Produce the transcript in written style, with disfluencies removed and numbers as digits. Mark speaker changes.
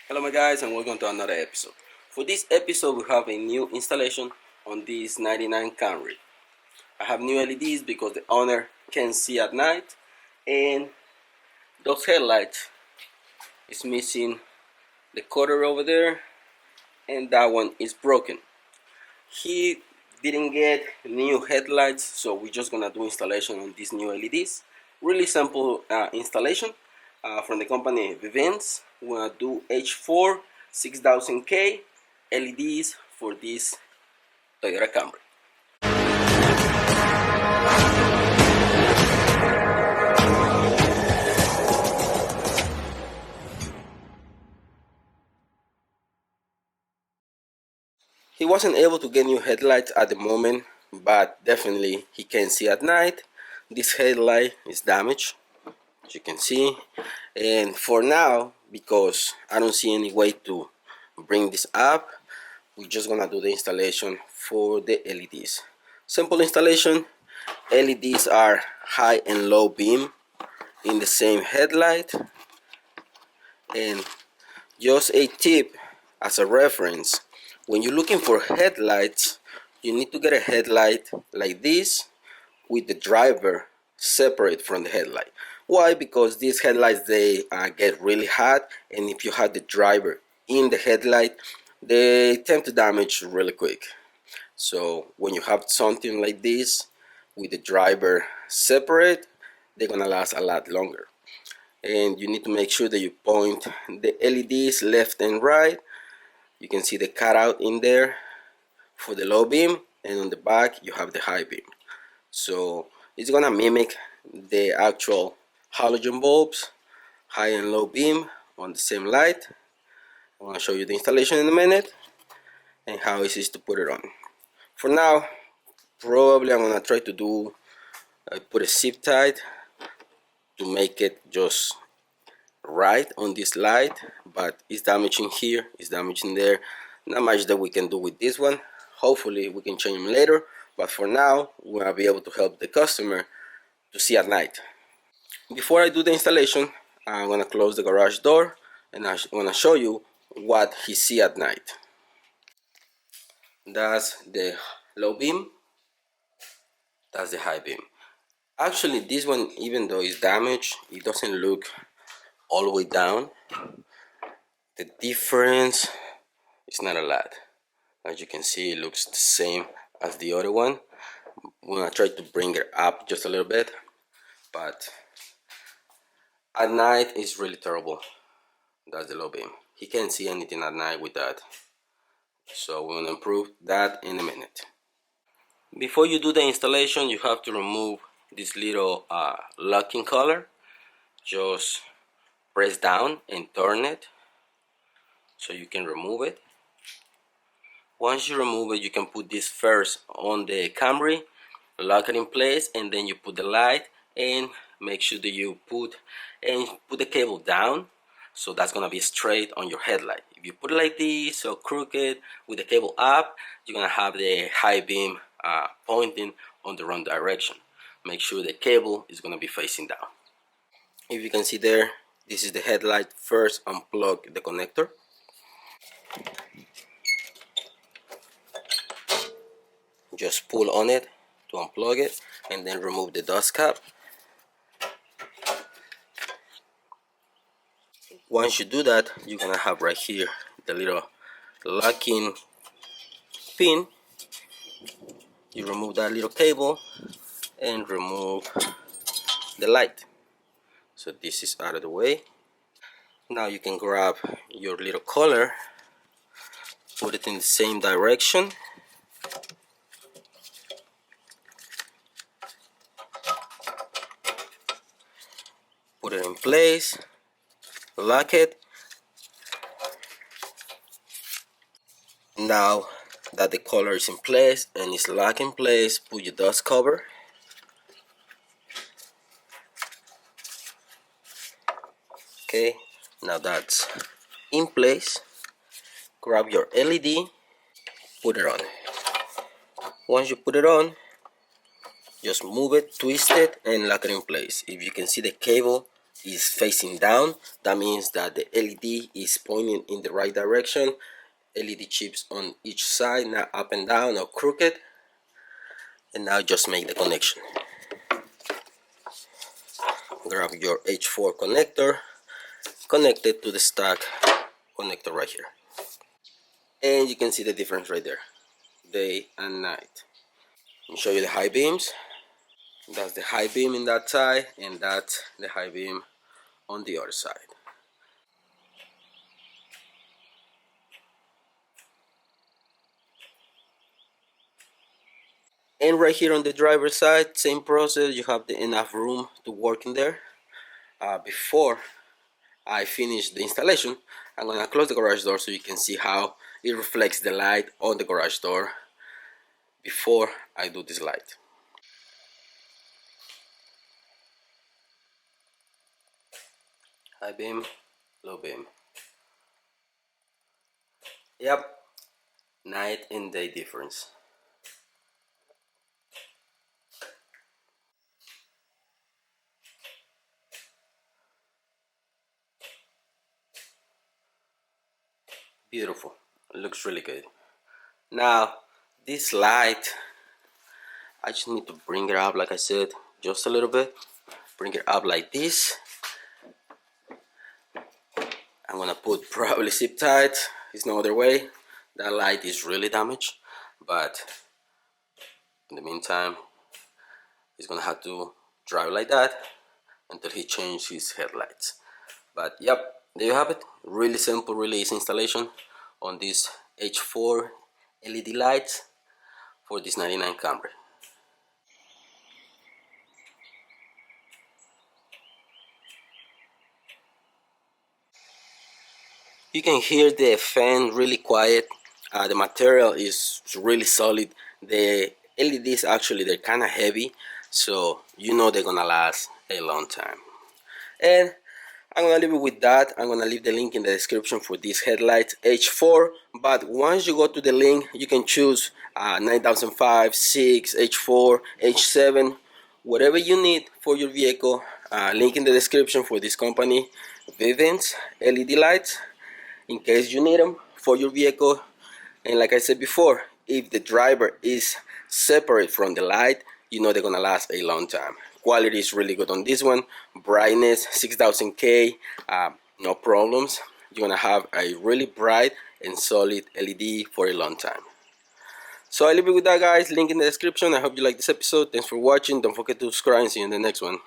Speaker 1: Hello my guys and welcome to another episode. For this episode we have a new installation on this 99 Camry. I have new LEDs because the owner can see at night, and those headlights is missing the quarter over there, and that one is broken. He didn't get new headlights, so we're just gonna do installation on these new LEDs. Really simple installation from the company BEVINSEE. We're gonna do H4 6000K LEDs for this Toyota Camry. He wasn't able to get new headlights at the moment, but definitely he can see at night. This headlight is damaged, as you can see, and for now, because I don't see any way to bring this up, we're just gonna do the installation for the LEDs. Simple installation. LEDs are high and low beam in the same headlight, and just a tip as a reference: when you're looking for headlights, you need to get a headlight like this with the driver separate from the headlight. Why? Because these headlights, they get really hot, and if you have the driver in the headlight, they tend to damage really quick. So when you have something like this with the driver separate, they're gonna last a lot longer. And you need to make sure that you point the LEDs left and right. You can see the cutout in there for the low beam, and on the back you have the high beam. So it's gonna mimic the actual halogen bulbs, high and low beam on the same light. I'm gonna show you the installation in a minute and how easy it is to put it on. For now, probably I'm gonna try to do put a zip tie to make it just right on this light, but it's damaging here, it's damaging there. Not much that we can do with this one. Hopefully we can change them later, but for now we'll be able to help the customer to see at night. Before I do the installation, I'm gonna close the garage door and I'm gonna show you what he see at night. That's the low beam, that's the high beam. Actually, this one, even though it's damaged, it doesn't look all the way down. The difference is not a lot. As you can see, it looks the same as the other one. We're gonna try to bring it up just a little bit, but at night it's really terrible. That's the low beam. He can't see anything at night with that. So we're gonna improve that in a minute. Before you do the installation, you have to remove this little locking collar. Just press down and turn it so you can remove it. Once you remove it, you can put this first on the Camry, lock it in place, and then you put the light, and make sure that you put the cable down, so that's gonna be straight on your headlight. If you put it like this or crooked with the cable up, you're gonna have the high beam pointing on the wrong direction. Make sure the cable is gonna be facing down. If you can see there, this is the headlight. First, unplug the connector. Just pull on it to unplug it, and then remove the dust cap. Once you do that, you're gonna have right here the little locking pin. You remove that little cable and remove the light. So this is out of the way. Now you can grab your little collar, put it in the same direction, put it in place, lock it. Now that the collar is in place and it's locked in place, put your dust cover. Okay, now that's in place. Grab your LED, put it on. Once you put it on, just move it, twist it, and lock it in place. If you can see the cable is facing down. That means that the LED is pointing in the right direction. LED chips on each side, not up and down or crooked. And now just make the connection. Grab your H4 connector, connect it to the stock connector right here. And you can see the difference right there, day and night. Let me show you the high beams. That's the high beam in that side, and that's the high beam on the other side. And right here on the driver's side, same process. You have enough room to work in there. Before I finish the installation, I'm gonna close the garage door so you can see how it reflects the light on the garage door before I do this light. High beam, low beam. Yep, night and day difference. Beautiful, it looks really good. Now this light, I just need to bring it up, like I said, just a little bit. Bring it up like this. I'm gonna put probably zip tight. There's no other way. That light is really damaged, but in the meantime, he's gonna have to drive like that until he changes his headlights. But yep, there you have it. Really simple, really easy installation on this H4 LED lights for this 99 Camry. You can hear the fan really quiet. The material is really solid. The LEDs actually, they're kind of heavy, so you know they're gonna last a long time. And I'm gonna leave it with that. I'm gonna leave the link in the description for these headlights H4. But once you go to the link, you can choose 9005, 6, H4, H7, whatever you need for your vehicle. Link in the description for this company, BEVINSEE LED lights, in case you need them for your vehicle. And like I said before, if the driver is separate from the light, you know they're gonna last a long time. Quality is really good on this one. Brightness 6000K, no problems. You're gonna have a really bright and solid LED for a long time. So I leave it with that, guys. Link in the description. I hope you like this episode. Thanks for watching. Don't forget to subscribe and see you in the next one.